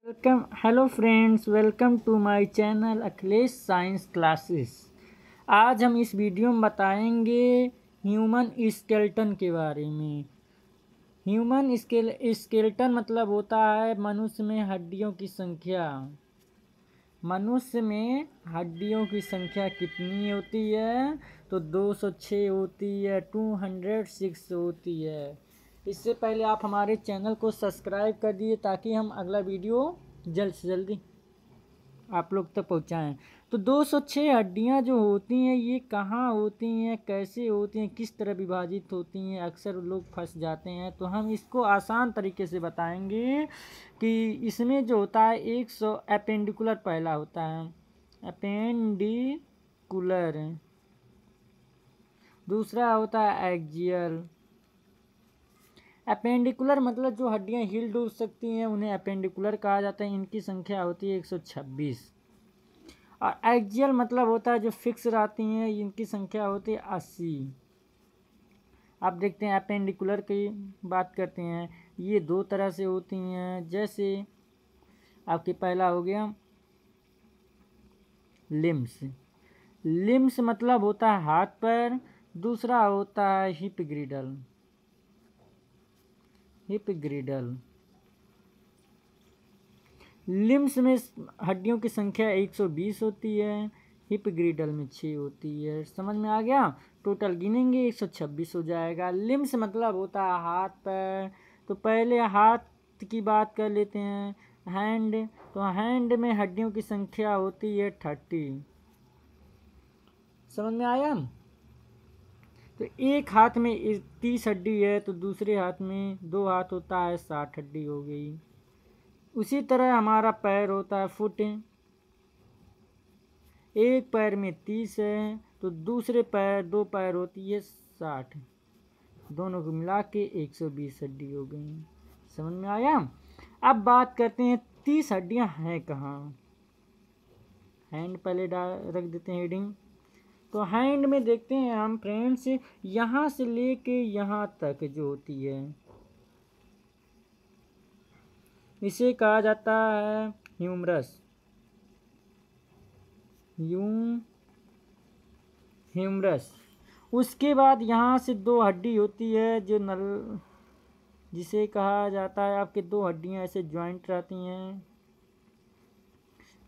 Welcome hello friends, welcome to my channel Akhilesh science classes. आज हम इस वीडियो में बताएंगे ह्यूमन स्केलेटन के बारे में। ह्यूमन स्केलेटन मतलब होता है मनुष्य में हड्डियों की संख्या। मनुष्य में हड्डियों की संख्या कितनी होती है? तो 206 होती है, 206 होती है। इससे पहले आप हमारे चैनल को सब्सक्राइब कर दिए ताकि हम अगला वीडियो जल्द से जल्दी आप लोग तक पहुंचाएं। तो 206 हड्डियां जो होती हैं ये कहाँ होती हैं, कैसे होती हैं, किस तरह विभाजित होती हैं, अक्सर लोग फंस जाते हैं। तो हम इसको आसान तरीके से बताएंगे कि इसमें जो होता है 100 एपेंडिकुलर पहला होता है, एपेंडिकुलर। दूसरा होता है एक्जियल। एपेंडिकुलर मतलब जो हड्डियां हिल डुल सकती हैं उन्हें एपेंडिकुलर कहा जाता है। इनकी संख्या होती है 126। और एक्जियल मतलब होता है जो फिक्स रहती हैं, इनकी संख्या होती है 80। आप देखते हैं एपेंडिकुलर की बात करते हैं, ये दो तरह से होती हैं। जैसे आपके पहला हो गया लिम्स। लिम्स मतलब होता है हाथ पैर। दूसरा होता है हिप ग्रिडल। हिप ग्रिडल लिम्स में हड्डियों की संख्या 120 होती है, हिप ग्रिडल में 6 होती है। समझ में आ गया? टोटल गिनेंगे 126 हो जाएगा। लिम्स मतलब होता है हाथ पैर। तो पहले हाथ की बात कर लेते हैं, हैंड। तो हैंड में हड्डियों की संख्या होती है 30। समझ में आया? तो एक हाथ में 30 हड्डी है, तो दूसरे हाथ में 2 हाथ होता है, 60 हड्डी हो गई। उसी तरह हमारा पैर होता है, फुट। एक पैर में 30 है, तो दूसरे पैर 2 पैर होती है 60। दोनों को मिला के 120 हड्डी हो गई। समझ में आया? अब बात करते हैं 30 हड्डियां हैं कहाँ। हैंड पहले रख देते हैं हेडिंग। तो हैंड में देखते हैं हम फ्रेंड्स, यहाँ से लेके यहाँ तक जो होती है इसे कहा जाता है ह्यूमरस। ह्यूमरस। उसके बाद यहाँ से 2 हड्डी होती है जो जिसे कहा जाता है, आपके 2 हड्डियाँ ऐसे ज्वाइंट रहती हैं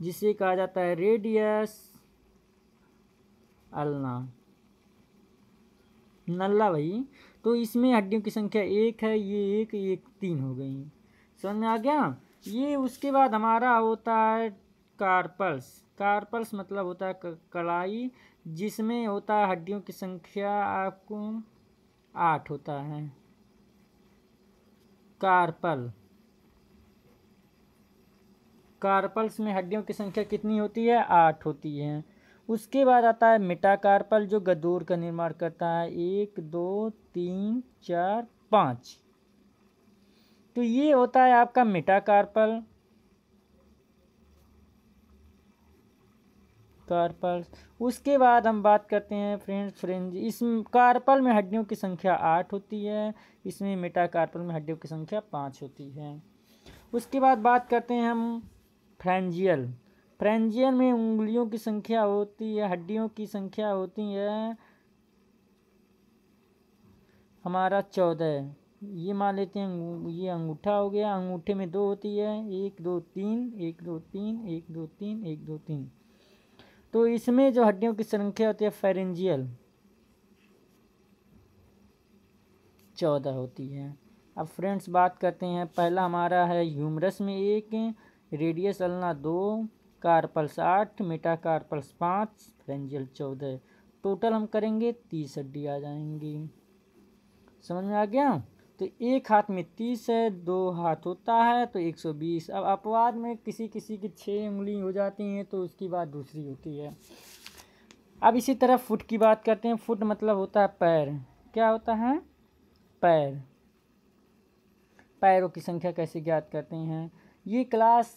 जिसे कहा जाता है रेडियस अल्ना, नल्ला भाई। तो इसमें हड्डियों की संख्या 1 है, ये 3 हो गई। समझ में आ गया? ये उसके बाद हमारा होता है कार्पल्स। कार्पल्स मतलब होता है कलाई, जिसमें होता है हड्डियों की संख्या आपको 8 होता है। कार्पल कार्पल्स में हड्डियों की संख्या कितनी होती है? 8 होती है। उसके बाद आता है मेटाकार्पल जो गदूर का निर्माण करता है, 1 2 3 4 5। तो ये होता है आपका मेटाकार्पल। कार्पल। उसके बाद हम बात करते हैं फ्रेंज। इस कार्पल में हड्डियों की संख्या 8 होती है, इसमें मेटाकार्पल में हड्डियों की संख्या 5 होती है। उसके बाद बात करते हैं हम फ्रेंजियल। फ्रेंजियल में उंगलियों की संख्या होती है, हड्डियों की संख्या होती है हमारा 14। ये मान लेते हैं ये अंगूठा हो गया, अंगूठे में 2 होती है, 1 2 3 1 2 3 1 2 3 1 2 3। तो इसमें जो हड्डियों की संख्या होती है फेरेंजियल 14 होती है। अब फ्रेंड्स बात करते हैं, पहला हमारा है ह्यूमरस में 1, radius ulna 2, carpals 8, metacarpals 5, phalangeal 14। Total हम करेंगे 30 हड्डी आ जाएंगी। समझ में आ गया? तो एक हाथ में 30 है, 2 हाथ होता है तो 120। अब अपवाद में किसी किसी की 6 उंगली हो जाती हैं तो उसकी बात दूसरी होती है। अब इसी तरह फुट की बात करते हैं। फुट मतलब होता है पैर। क्या होता है? पैर। पैरों की संख्या कैसे ज्ञात करते हैं? ये क्लास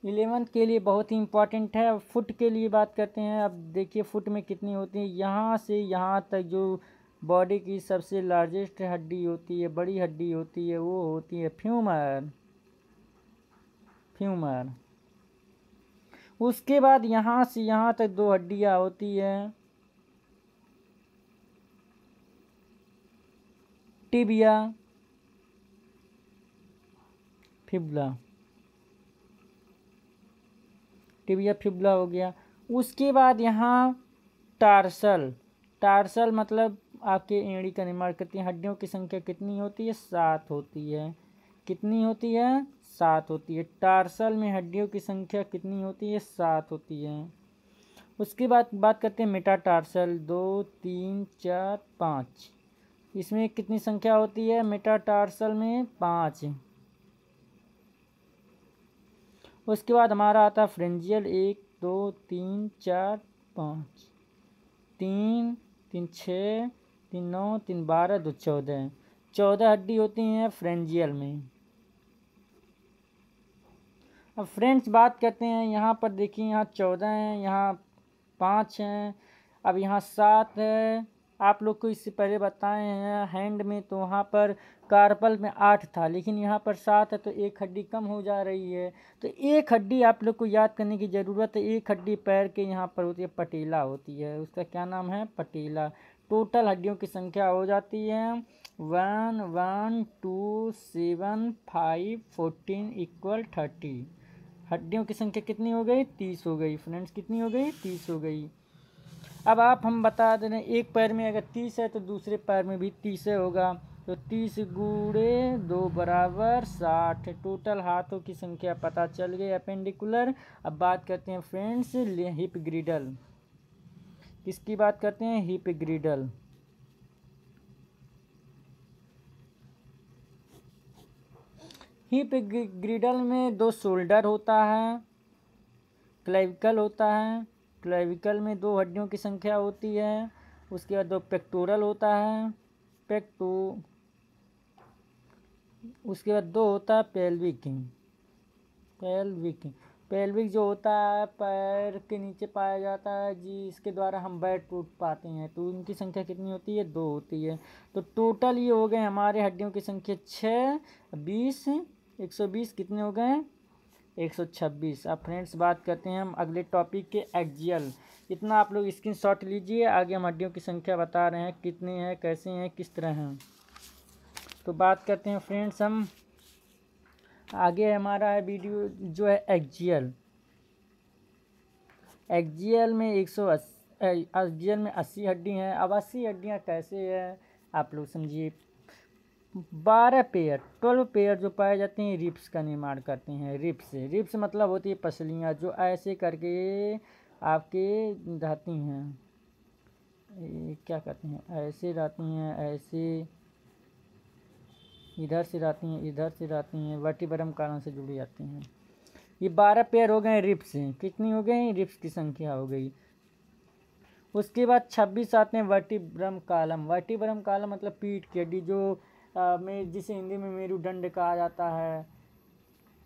11 के लिए बहुत ही इंपॉर्टेंट है। फुट के लिए बात करते हैं। अब देखिए फुट में कितनी होती है। यहाँ से यहाँ तक जो बॉडी की सबसे लार्जेस्ट हड्डी होती है, बड़ी हड्डी होती है, वो होती है फ्यूमर। फ्यूमर। उसके बाद यहाँ से यहाँ तक 2 हड्डियाँ होती है, टिबिया, फिबुला। टिबिया फिबुला हो गया। उसके बाद यहाँ टार्सल। टार्सल मतलब आपके एड़ी का निर्माण करती है। हड्डियों की संख्या कितनी होती है? 7 होती है। कितनी होती है? 7 होती है। टार्सल में हड्डियों की संख्या कितनी होती है? 7 होती है। उसके बाद बात करते हैं मेटाटार्सल। 2 3 4 5। इसमें कितनी संख्या होती है? मेटाटार्सल में 5। उसके बाद हमारा आता है फ्रेंजियल। 1 2 3 4 5। 3 3 6 3 9 3 12 2 14। 14 हड्डी होती हैं फ्रेंजियल में। अब फ्रेंड्स बात करते हैं, यहाँ पर देखिए यहाँ 14 हैं, यहाँ 5 हैं, अब यहाँ 7 है। आप लोग को इससे पहले बताए हैं हैंड में, तो वहाँ पर कार्पल में 8 था, लेकिन यहाँ पर 7 है, तो एक हड्डी कम हो जा रही है। तो एक हड्डी आप लोग को याद करने की ज़रूरत है। एक हड्डी पैर के यहाँ पर होती है, पटेला होती है। उसका क्या नाम है? पटेला। टोटल हड्डियों की संख्या हो जाती है 1 1 2 7 5 14 = 30। हड्डियों की संख्या कितनी हो गई? 30 हो गई फ्रेंड्स। कितनी हो गई? 30 हो गई। अब हम बता दे रहे हैं, एक पैर में अगर 30 है तो दूसरे पैर में भी 30 होगा, तो 30 गुणे 2 = 60। टोटल हाथों की संख्या पता चल गई अपेंडिकुलर। अब बात करते हैं फ्रेंड्स हिप ग्रिडल। किसकी बात करते हैं? हिप ग्रिडल। हिप ग्रिडल में 2 शोल्डर होता है, क्लेविकल होता है। क्लेविकल में 2 हड्डियों की संख्या होती है। उसके बाद 2 पेक्टोरल होता है, उसके बाद 2 होता है पेल्विक। पेल्विक जो होता है पैर के नीचे पाया जाता है, जिसके द्वारा हम बैठ उठ पाते हैं, तो उनकी संख्या कितनी होती है? 2 होती है। तो टोटल ये हो गए हमारे हड्डियों की संख्या 6 20 120। कितने हो गए? 126। अब फ्रेंड्स बात करते हैं हम अगले टॉपिक के एक्जियल। इतना आप लोग स्क्रीनशॉट लीजिए। आगे हम हड्डियों की संख्या बता रहे हैं, कितने हैं, कैसे हैं, किस तरह हैं। तो बात करते हैं फ्रेंड्स हम आगे। हमारा है वीडियो जो है एक्जियल। एक्जियल में 80 हड्डी हैं। अब 80 हड्डियाँ कैसे हैं आप लोग समझिए। 12 पेयर 12 पेयर जो पाए जाते हैं रिप्स का निर्माण करते हैं। रिप्स मतलब होती है पसलियाँ, जो ऐसे करके आपके रहती हैं। क्या कहते हैं? ऐसे रहती हैं, ऐसे इधर से रहती हैं, इधर से रहती हैं, वर्टिब्रम कॉलम से जुड़ी जाती हैं। ये 12 पेयर हो गए रिप्स। कितनी हो गई? रिप्स की संख्या हो गई। उसके बाद 26 आते हैं वर्टिब्रम कॉलम। वर्टिब्रम कॉलम मतलब पीठ की हड्डी, जो जिसे हिंदी में मेरुदंड कहा जाता है।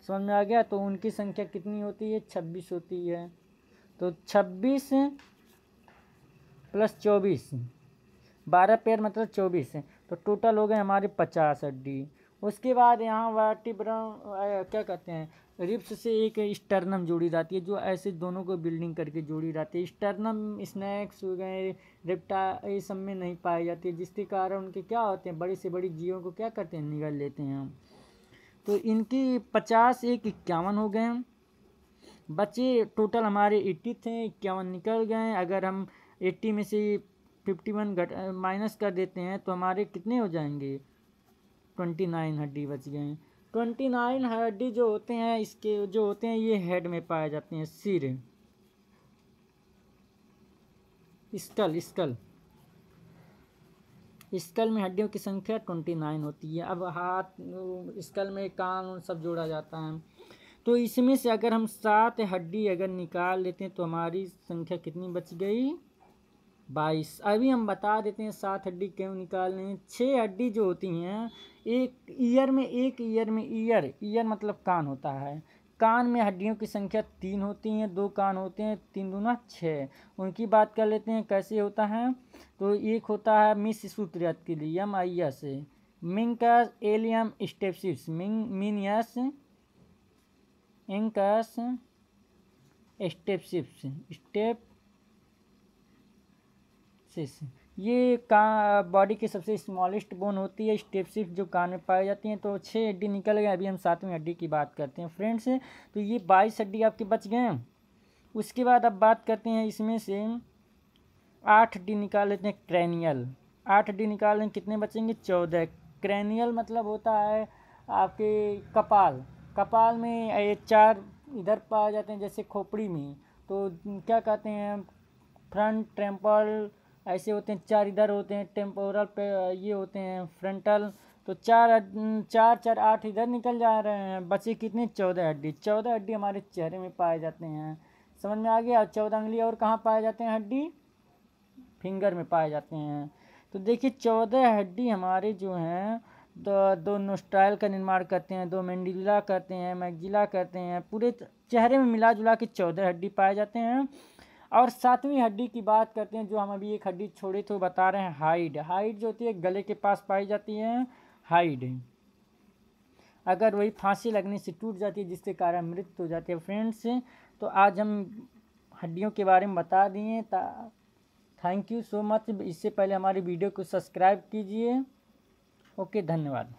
समझ में आ गया? तो उनकी संख्या कितनी होती है? 26 होती है। तो 26 + 24, 12 पेयर मतलब 24 है, तो टोटल हो गए हमारे 50 हड्डी। उसके बाद यहाँ वर्टिब्रम क्या कहते हैं, रिब्स से एक स्टर्नम जोड़ी रहती है, जो ऐसे दोनों को बिल्डिंग करके जोड़ी रहती है। स्टर्नम स्नैक्स हो गए, रेप्टा, ये सब में नहीं पाई जाती है, जिसके कारण उनके क्या होते हैं, बड़ी से बड़ी जीवों को क्या करते हैं? निगल लेते हैं हम। तो इनकी 50 एक 51 हो गए। बचे टोटल हमारे 80 थे, 51 निकल गए। अगर हम 80 में से 51 माइनस कर देते हैं तो हमारे कितने हो जाएंगे? 29 हड्डी बच गए। 29 हड्डी जो होते हैं, इसके जो होते हैं ये हेड में पाए जाते हैं। सिर, स्कल में हड्डियों की संख्या 29 होती है। अब हाथ, स्कल में कान सब जोड़ा जाता है। तो इसमें से अगर हम 7 हड्डी अगर निकाल लेते हैं तो हमारी संख्या कितनी बच गई? 22। अभी हम बता देते हैं 7 हड्डी क्यों निकालने हैं। 6 हड्डी जो होती हैं एक ईयर में ईयर मतलब कान होता है। कान में हड्डियों की संख्या 3 होती हैं, 2 कान होते हैं, 3 दूना 6। उनकी बात कर लेते हैं कैसे होता है। तो एक होता है मिस सूत्रयात्किलियम आइयस, मिंकस एलियम स्टेप्सिस, मिनियस इंकस स्टेप्सिस, ये बॉडी की सबसे स्मॉलेस्ट बोन होती है स्टेप्सिस, जो कान में पाई जाती हैं। तो 6 हड्डी निकल गए, अभी हम 7वीं हड्डी की बात करते हैं फ्रेंड्स। तो ये 22 हड्डी आपके बच गए हैं। उसके बाद अब बात करते हैं इसमें से 8 हड्डी निकाल लेते हैं क्रैनियल। 8 हड्डी निकाल लें, कितने बचेंगे? 14। क्रैनियल मतलब होता है आपके कपाल में ये 4 इधर पाए जाते हैं, जैसे खोपड़ी में। तो क्या कहते हैं, फ्रंट, टेम्पल, ऐसे होते हैं। 4 इधर होते हैं, टेम्पोरल पे ये होते हैं, फ्रंटल। तो 4 8 इधर निकल जा रहे हैं, बचे कितने? 14 हड्डी। 14 हड्डी हमारे चेहरे में पाए जाते हैं। समझ में आ गया? 14 उंगली और कहाँ पाए जाते हैं हड्डी? फिंगर में पाए जाते हैं। तो देखिए 14 हड्डी हमारे जो हैं, दो नोस्ट्राइल का निर्माण करते हैं, 2 मैंडिबुला करते हैं, मैक्सिला करते हैं। पूरे चेहरे में मिला जुला के 14 हड्डी पाए जाते हैं। और 7वीं हड्डी की बात करते हैं, जो हम अभी एक हड्डी छोड़े थे, बता रहे हैं हाइड जो होती है गले के पास पाई जाती है। हाइड अगर वही फांसी लगने से टूट जाती है, जिसके कारण मृत्यु हो जाती है फ्रेंड्स। तो आज हम हड्डियों के बारे में बता दिए। Thank you so much. इससे पहले हमारी वीडियो को सब्सक्राइब कीजिए। ओके, धन्यवाद।